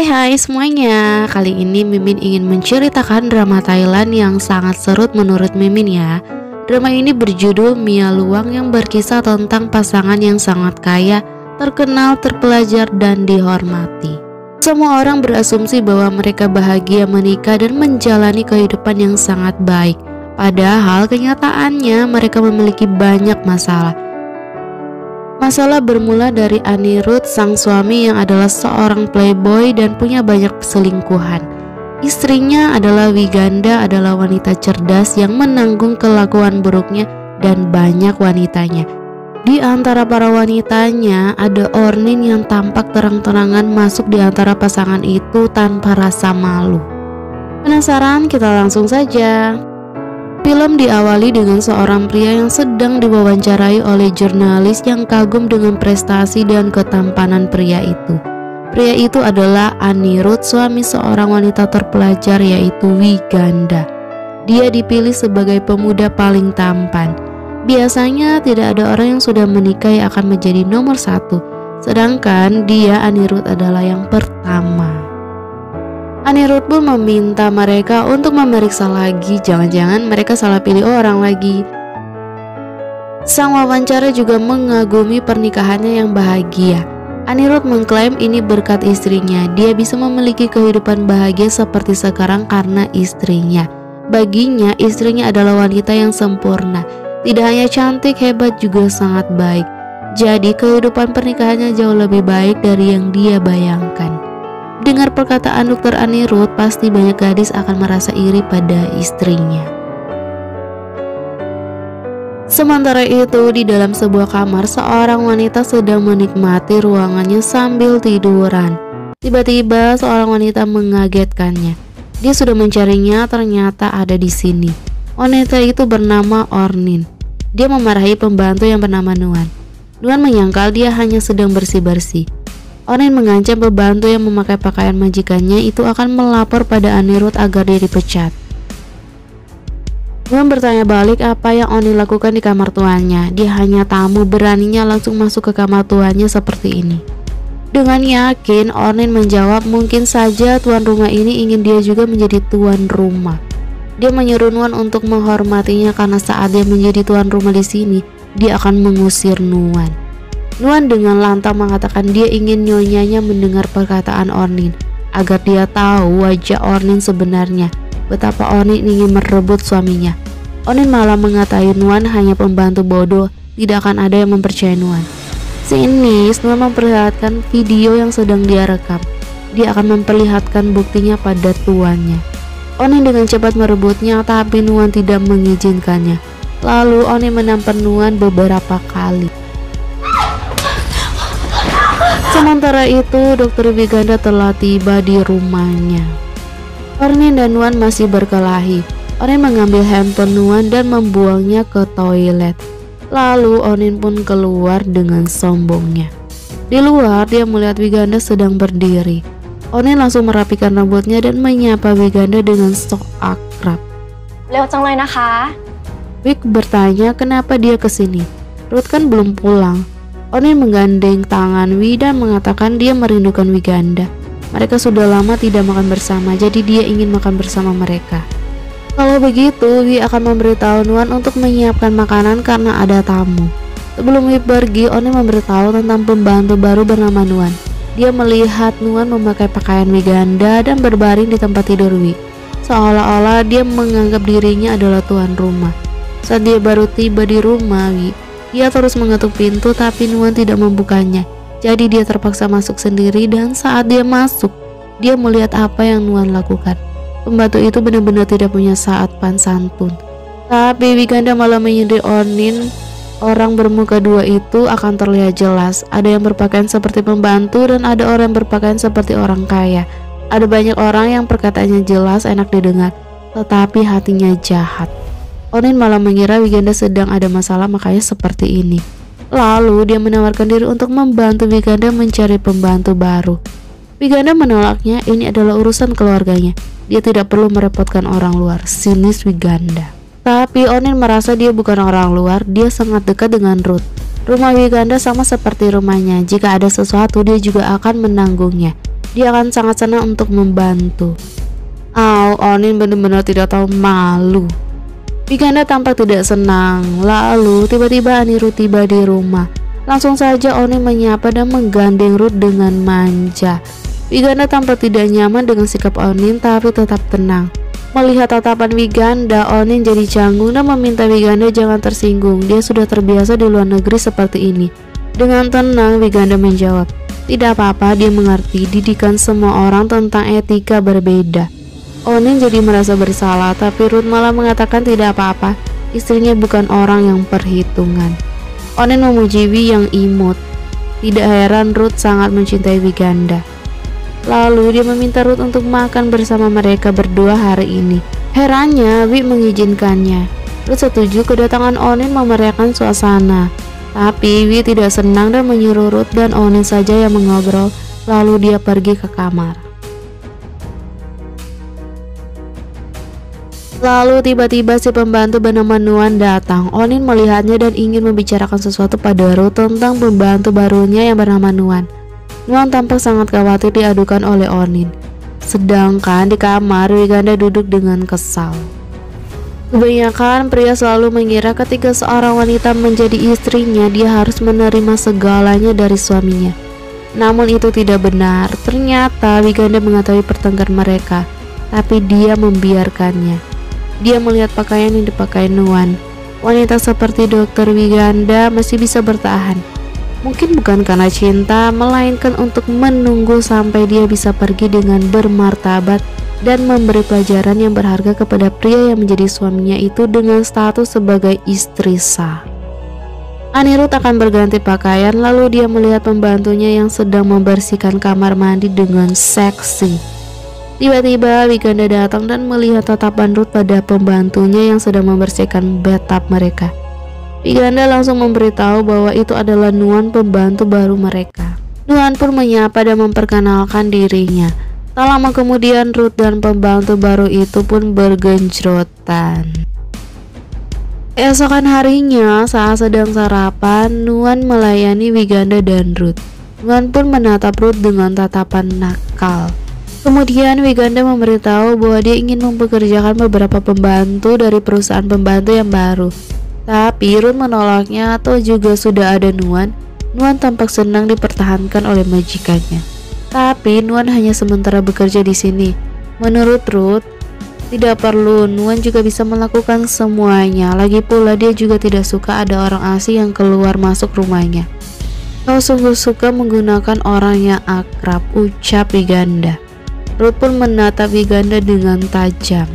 Hai semuanya, kali ini Mimin ingin menceritakan drama Thailand yang sangat serut menurut Mimin ya. Drama ini berjudul Mia Luang yang berkisah tentang pasangan yang sangat kaya, terkenal, terpelajar, dan dihormati. Semua orang berasumsi bahwa mereka bahagia menikah dan menjalani kehidupan yang sangat baik. Padahal kenyataannya mereka memiliki banyak masalah. Masalah bermula dari Anirudh, sang suami yang adalah seorang playboy dan punya banyak selingkuhan. Istrinya adalah Wiganda, adalah wanita cerdas yang menanggung kelakuan buruknya dan banyak wanitanya. Di antara para wanitanya ada Ornin yang tampak terang-terangan masuk di antara pasangan itu tanpa rasa malu. Penasaran? Kita langsung saja. Film diawali dengan seorang pria yang sedang diwawancarai oleh jurnalis yang kagum dengan prestasi dan ketampanan pria itu. Pria itu adalah Anirudh, suami seorang wanita terpelajar yaitu Wiganda. Dia dipilih sebagai pemuda paling tampan. Biasanya tidak ada orang yang sudah menikah yang akan menjadi nomor satu, sedangkan dia, Anirudh, adalah yang pertama. Anirudh pun meminta mereka untuk memeriksa lagi, jangan-jangan mereka salah pilih orang lagi. Sang wawancara juga mengagumi pernikahannya yang bahagia. Anirudh mengklaim ini berkat istrinya, dia bisa memiliki kehidupan bahagia seperti sekarang karena istrinya. Baginya, istrinya adalah wanita yang sempurna, tidak hanya cantik, hebat, juga sangat baik. Jadi kehidupan pernikahannya jauh lebih baik dari yang dia bayangkan. Dengar perkataan dokter Anirudh, pasti banyak gadis akan merasa iri pada istrinya. Sementara itu, di dalam sebuah kamar, seorang wanita sedang menikmati ruangannya sambil tiduran. Tiba-tiba, seorang wanita mengagetkannya. Dia sudah mencarinya, ternyata ada di sini. Wanita itu bernama Ornin. Dia memarahi pembantu yang bernama Nuan. Nuan menyangkal dia hanya sedang bersih-bersih. Ornin mengancam pembantu yang memakai pakaian majikannya itu akan melapor pada Anirudh agar dia dipecat. Nuan bertanya balik apa yang Ornin lakukan di kamar tuannya. Dia hanya tamu, beraninya langsung masuk ke kamar tuannya seperti ini. Dengan yakin, Ornin menjawab mungkin saja tuan rumah ini ingin dia juga menjadi tuan rumah. Dia menyuruh Nuan untuk menghormatinya karena saat dia menjadi tuan rumah di sini, dia akan mengusir Nuan. Nuan dengan lantang mengatakan dia ingin nyonyanya mendengar perkataan Ornin agar dia tahu wajah Ornin sebenarnya, betapa Ornin ingin merebut suaminya. Ornin malah mengatai Nuan hanya pembantu bodoh, tidak akan ada yang mempercayai Nuan. Sinis, Nuan memperlihatkan video yang sedang dia rekam. Dia akan memperlihatkan buktinya pada tuannya. Ornin dengan cepat merebutnya, tapi Nuan tidak mengizinkannya. Lalu Ornin menampar Nuan beberapa kali. Sementara itu, Dokter Wiganda telah tiba di rumahnya. Ornin dan Nuan masih berkelahi. Ornin mengambil handphone Nuan dan membuangnya ke toilet. Lalu Ornin pun keluar dengan sombongnya. Di luar, dia melihat Wiganda sedang berdiri. Ornin langsung merapikan rambutnya dan menyapa Wiganda dengan sok akrab. Leoจังเลยนะคะ Wig bertanya kenapa dia kesini. Ruth kan belum pulang. Ornin menggandeng tangan Wi dan mengatakan dia merindukan Wiganda. Mereka sudah lama tidak makan bersama, jadi dia ingin makan bersama mereka. Kalau begitu, Wi akan memberitahu Nuan untuk menyiapkan makanan karena ada tamu. Sebelum Wi pergi, Ornin memberitahu tentang pembantu baru bernama Nuan. Dia melihat Nuan memakai pakaian Wiganda dan berbaring di tempat tidur Wi. Seolah-olah dia menganggap dirinya adalah tuan rumah. Saat dia baru tiba di rumah Wi, dia terus mengetuk pintu tapi Nuan tidak membukanya. Jadi dia terpaksa masuk sendiri dan saat dia masuk, dia melihat apa yang Nuan lakukan. Pembantu itu benar-benar tidak punya sopan santun. Tapi Wiganda malah menyindir Ornin. Orang bermuka dua itu akan terlihat jelas. Ada yang berpakaian seperti pembantu dan ada orang yang berpakaian seperti orang kaya. Ada banyak orang yang perkataannya jelas, enak didengar, tetapi hatinya jahat. Ornin malah mengira Wiganda sedang ada masalah, makanya seperti ini. Lalu dia menawarkan diri untuk membantu Wiganda mencari pembantu baru. Wiganda menolaknya, ini adalah urusan keluarganya. Dia tidak perlu merepotkan orang luar, sinis Wiganda. Tapi Ornin merasa dia bukan orang luar, dia sangat dekat dengan Ruth. Rumah Wiganda sama seperti rumahnya, jika ada sesuatu dia juga akan menanggungnya. dia akan sangat senang untuk membantu. Onin benar-benar tidak tahu malu. Viganda tampak tidak senang. Lalu tiba-tiba Anirudh tiba di rumah. Langsung saja Onin menyapa dan menggandeng Ruth dengan manja. Viganda tampak tidak nyaman dengan sikap Onin tapi tetap tenang. Melihat tatapan Viganda, Onin jadi canggung dan meminta Viganda jangan tersinggung. Dia sudah terbiasa di luar negeri seperti ini. Dengan tenang Viganda menjawab, tidak apa-apa, dia mengerti didikan semua orang tentang etika berbeda. Onin jadi merasa bersalah, tapi Ruth malah mengatakan tidak apa-apa, istrinya bukan orang yang perhitungan. Onin memuji Wi yang imut. Tidak heran Ruth sangat mencintai Viganda. Lalu dia meminta Ruth untuk makan bersama mereka berdua hari ini. Herannya Wi mengizinkannya. Ruth setuju kedatangan Onin memeriahkan suasana. Tapi Wi tidak senang dan menyuruh Ruth dan Onin saja yang mengobrol. Lalu dia pergi ke kamar. Lalu tiba-tiba si pembantu bernama Nuan datang. Onin melihatnya dan ingin membicarakan sesuatu pada Ruth tentang pembantu barunya yang bernama Nuan. Nuan tampak sangat khawatir diadukan oleh Onin. Sedangkan di kamar Viganda duduk dengan kesal. Kebanyakan pria selalu mengira ketika seorang wanita menjadi istrinya dia harus menerima segalanya dari suaminya. Namun itu tidak benar. Ternyata Viganda mengetahui pertengkaran mereka, tapi dia membiarkannya. Dia melihat pakaian yang dipakai Nuan. Wanita seperti Dr. Viganda masih bisa bertahan. Mungkin bukan karena cinta, melainkan untuk menunggu sampai dia bisa pergi dengan bermartabat dan memberi pelajaran yang berharga kepada pria yang menjadi suaminya itu dengan status sebagai istri sah. Anirudh akan berganti pakaian, lalu dia melihat pembantunya yang sedang membersihkan kamar mandi dengan seksi. Tiba-tiba Viganda datang dan melihat tatapan Ruth pada pembantunya yang sedang membersihkan bathtub mereka. Viganda langsung memberitahu bahwa itu adalah Nuan, pembantu baru mereka. Nuan pun menyapa dan memperkenalkan dirinya. Tak lama kemudian Ruth dan pembantu baru itu pun bergenjrotan. Esokan harinya saat sedang sarapan, Nuan melayani Viganda dan Ruth. Nuan pun menatap Ruth dengan tatapan nakal. Kemudian Viganda memberitahu bahwa dia ingin mempekerjakan beberapa pembantu dari perusahaan pembantu yang baru. Tapi Ruth menolaknya atau juga sudah ada Nuan. Nuan tampak senang dipertahankan oleh majikannya. Tapi Nuan hanya sementara bekerja di sini. Menurut Ruth, tidak perlu, Nuan juga bisa melakukan semuanya. Lagi pula dia juga tidak suka ada orang asing yang keluar masuk rumahnya. Kau sungguh suka menggunakan orang yang akrab, ucap Viganda. Ruth pun menatap Viganda dengan tajam.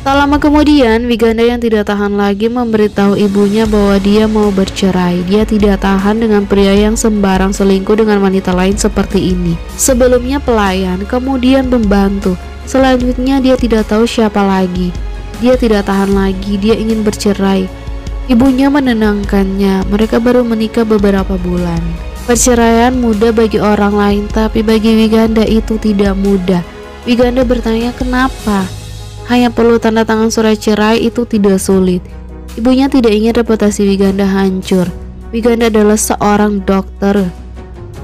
Tak lama kemudian, Viganda yang tidak tahan lagi memberitahu ibunya bahwa dia mau bercerai. Dia tidak tahan dengan pria yang sembarang selingkuh dengan wanita lain seperti ini. Sebelumnya pelayan, kemudian pembantu. Selanjutnya dia tidak tahu siapa lagi. Dia tidak tahan lagi, dia ingin bercerai. Ibunya menenangkannya, mereka baru menikah beberapa bulan. Perceraian mudah bagi orang lain, tapi bagi Viganda itu tidak mudah. Viganda bertanya kenapa. Hanya perlu tanda tangan surat cerai, itu tidak sulit. Ibunya tidak ingin reputasi Viganda hancur. Viganda adalah seorang dokter,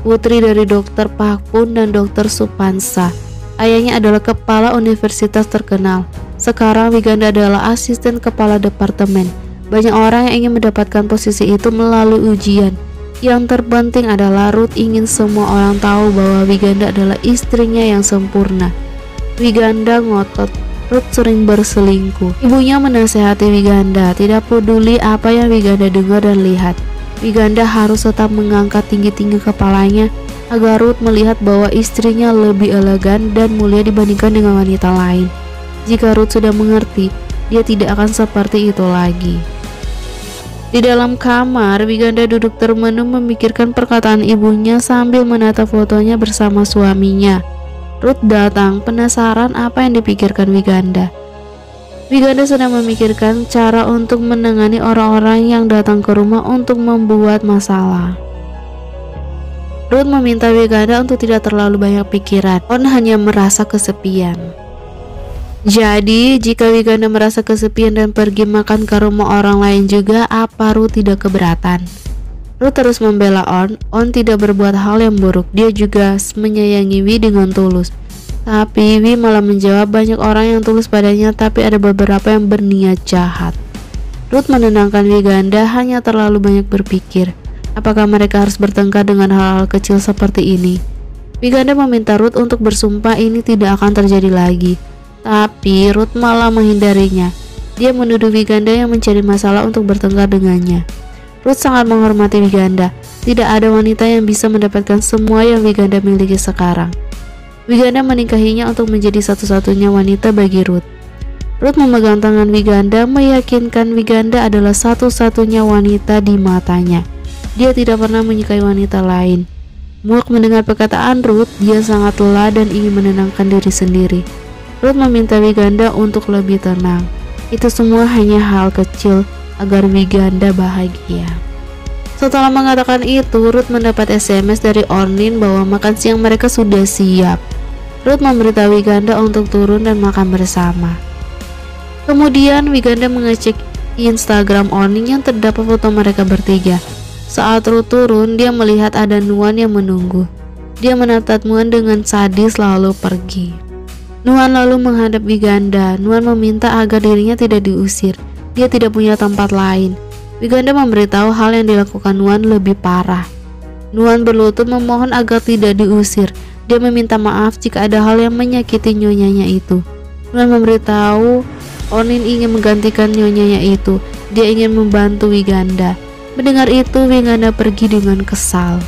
putri dari Dr. Pakun dan Dr. Supansa. Ayahnya adalah kepala universitas terkenal. Sekarang Viganda adalah asisten kepala departemen. Banyak orang yang ingin mendapatkan posisi itu melalui ujian. Yang terpenting adalah Ruth ingin semua orang tahu bahwa Viganda adalah istrinya yang sempurna. Viganda ngotot, Ruth sering berselingkuh. Ibunya menasihati Viganda, tidak peduli apa yang Viganda dengar dan lihat. Viganda harus tetap mengangkat tinggi-tinggi kepalanya agar Ruth melihat bahwa istrinya lebih elegan dan mulia dibandingkan dengan wanita lain. Jika Ruth sudah mengerti, dia tidak akan seperti itu lagi. Di dalam kamar, Viganda duduk termenung memikirkan perkataan ibunya sambil menatap fotonya bersama suaminya. Ruth datang, penasaran apa yang dipikirkan Viganda. Viganda sedang memikirkan cara untuk menangani orang-orang yang datang ke rumah untuk membuat masalah. Ruth meminta Viganda untuk tidak terlalu banyak pikiran. On hanya merasa kesepian. Jadi, jika Viganda merasa kesepian dan pergi makan ke rumah orang lain juga, apa Ruth tidak keberatan? Ruth terus membela On. On tidak berbuat hal yang buruk. Dia juga menyayangi Wi dengan tulus. Tapi Wi malah menjawab banyak orang yang tulus padanya, tapi ada beberapa yang berniat jahat. Ruth menenangkan Wiganda hanya terlalu banyak berpikir. Apakah mereka harus bertengkar dengan hal-hal kecil seperti ini? Wiganda meminta Ruth untuk bersumpah ini tidak akan terjadi lagi. Tapi Ruth malah menghindarinya. Dia menuduh Wiganda yang mencari masalah untuk bertengkar dengannya. Ruth sangat menghormati Wiganda. Tidak ada wanita yang bisa mendapatkan semua yang Wiganda miliki sekarang. Wiganda menikahinya untuk menjadi satu-satunya wanita bagi Ruth. Ruth memegang tangan Wiganda, meyakinkan Wiganda adalah satu-satunya wanita di matanya. Dia tidak pernah menyukai wanita lain. Muak mendengar perkataan Ruth, dia sangat lelah dan ingin menenangkan diri sendiri. Ruth meminta Wiganda untuk lebih tenang. Itu semua hanya hal kecil agar Wiganda bahagia. Setelah mengatakan itu, Ruth mendapat SMS dari Ornin bahwa makan siang mereka sudah siap. Ruth memberitahu Wiganda untuk turun dan makan bersama. Kemudian Wiganda mengecek Instagram Ornin yang terdapat foto mereka bertiga. Saat Ruth turun, dia melihat ada Nuan yang menunggu. Dia menatap Nuan dengan sadis lalu pergi. Nuan lalu menghadap Wiganda. Nuan meminta agar dirinya tidak diusir. Dia tidak punya tempat lain. Wiganda memberitahu hal yang dilakukan Nuan lebih parah. Nuan berlutut memohon agar tidak diusir. Dia meminta maaf jika ada hal yang menyakiti nyonyanya itu. Nuan memberitahu Ornin ingin menggantikan nyonyanya itu. Dia ingin membantu Wiganda. Mendengar itu, Wiganda pergi dengan kesal.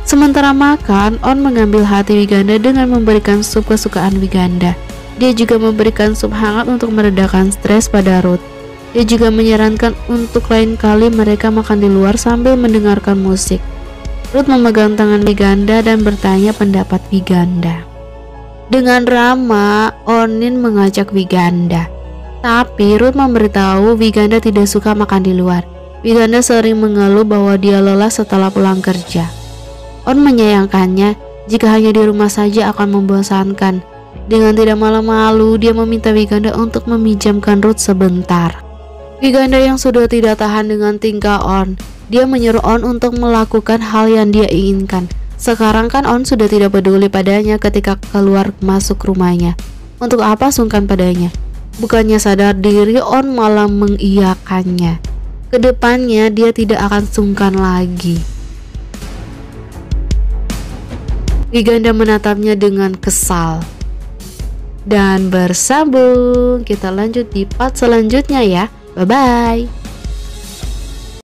Sementara makan, On mengambil hati Wiganda dengan memberikan sup kesukaan Wiganda. Dia juga memberikan sup hangat untuk meredakan stres pada Ruth. Dia juga menyarankan untuk lain kali mereka makan di luar sambil mendengarkan musik. Ruth memegang tangan Wiganda dan bertanya pendapat Wiganda. Dengan ramah, Ornin mengajak Wiganda. Tapi Ruth memberitahu Wiganda tidak suka makan di luar. Wiganda sering mengeluh bahwa dia lelah setelah pulang kerja. On menyayangkannya, jika hanya di rumah saja akan membosankan. Dengan tidak malu-malu, dia meminta Wiganda untuk meminjamkan Ruth sebentar. Wiganda yang sudah tidak tahan dengan tingkah On, dia menyuruh On untuk melakukan hal yang dia inginkan. Sekarang kan On sudah tidak peduli padanya ketika keluar masuk rumahnya. Untuk apa sungkan padanya? Bukannya sadar diri, On malah mengiyakannya. Kedepannya dia tidak akan sungkan lagi. Wiganda menatapnya dengan kesal. Dan bersambung. Kita lanjut di part selanjutnya ya. Bye-bye.